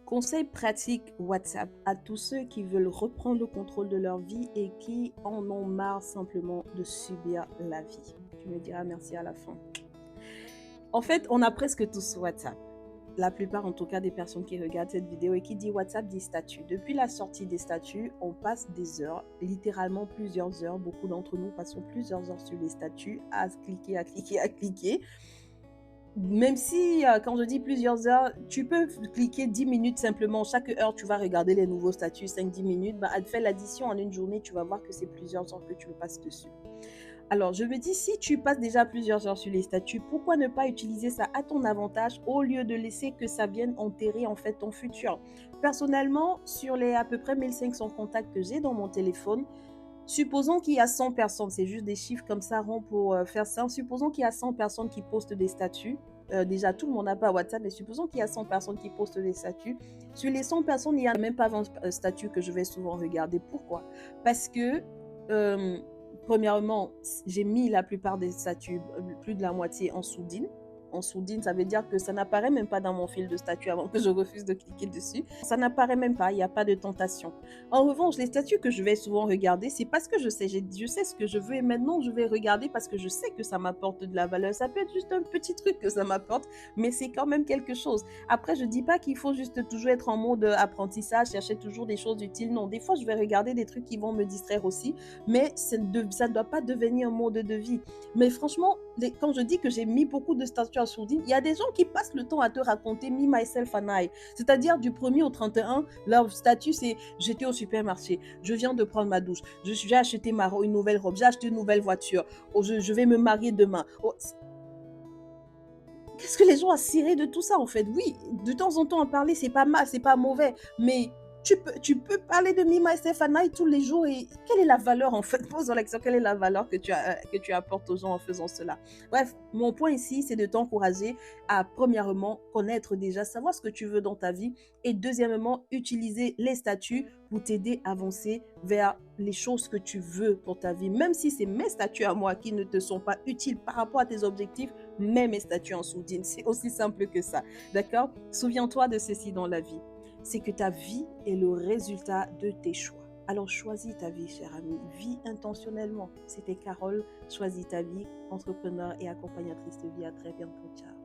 Conseil pratique WhatsApp à tous ceux qui veulent reprendre le contrôle de leur vie et qui en ont marre simplement de subir la vie. Tu me diras merci à la fin. En fait, on a presque tous WhatsApp. La plupart, en tout cas, des personnes qui regardent cette vidéo et qui dit WhatsApp dit statut. Depuis la sortie des statuts, on passe des heures, littéralement plusieurs heures. Beaucoup d'entre nous passons plusieurs heures sur les statuts à cliquer, à cliquer, à cliquer. Même si, quand je dis plusieurs heures, tu peux cliquer 10 minutes simplement. Chaque heure, tu vas regarder les nouveaux statuts, 5-10 minutes. Bah, fais l'addition en une journée, tu vas voir que c'est plusieurs heures que tu passes dessus. Alors, je me dis, si tu passes déjà plusieurs heures sur les statuts, pourquoi ne pas utiliser ça à ton avantage au lieu de laisser que ça vienne enterrer en fait ton futur? Personnellement, sur les à peu près 1500 contacts que j'ai dans mon téléphone, supposons qu'il y a 100 personnes, c'est juste des chiffres comme ça ronds pour faire ça. Supposons qu'il y a 100 personnes qui postent des statuts. Déjà, tout le monde n'a pas WhatsApp, mais supposons qu'il y a 100 personnes qui postent des statuts. Sur les 100 personnes, il n'y a même pas 20 statuts que je vais souvent regarder. Pourquoi? Parce que, euh, premièrement, j'ai mis la plupart des statuts, plus de la moitié en sourdine. En sourdine, ça veut dire que ça n'apparaît même pas dans mon fil de statut avant que je refuse de cliquer dessus. Ça n'apparaît même pas, il n'y a pas de tentation. En revanche, les statuts que je vais souvent regarder, c'est parce que je sais ce que je veux et maintenant je vais regarder parce que je sais que ça m'apporte de la valeur. Ça peut être juste un petit truc que ça m'apporte, mais c'est quand même quelque chose. Après, je dis pas qu'il faut juste toujours être en mode apprentissage, chercher toujours des choses utiles. Non, des fois, je vais regarder des trucs qui vont me distraire aussi, mais ça ne doit pas devenir un mode de vie. Mais franchement, quand je dis que j'ai mis beaucoup de statuts en sourdine, il y a des gens qui passent le temps à te raconter me, myself and I. C'est-à-dire du 1er au 31, leur statut, c'est j'étais au supermarché, je viens de prendre ma douche, j'ai acheté une nouvelle robe, j'ai acheté une nouvelle voiture, oh, je vais me marier demain. Oh, qu'est-ce que les gens ont ciré de tout ça en fait? Oui, de temps en temps en parler, c'est pas mal, c'est pas mauvais, mais tu peux parler de Me, Myself and I tous les jours et quelle est la valeur en fait? Pose la question, quelle est la valeur que tu apportes aux gens en faisant cela? Bref, mon point ici, c'est de t'encourager à, premièrement, connaître déjà, savoir ce que tu veux dans ta vie et deuxièmement, utiliser les statuts pour t'aider à avancer vers les choses que tu veux pour ta vie. Même si c'est mes statuts à moi qui ne te sont pas utiles par rapport à tes objectifs, mets mes statuts en sourdine. C'est aussi simple que ça. D'accord? Souviens-toi de ceci dans la vie. C'est que ta vie est le résultat de tes choix. Alors choisis ta vie, cher ami. Vis intentionnellement. C'était Carole. Choisis ta vie, entrepreneur et accompagnatrice de vie. À très bientôt. Ciao.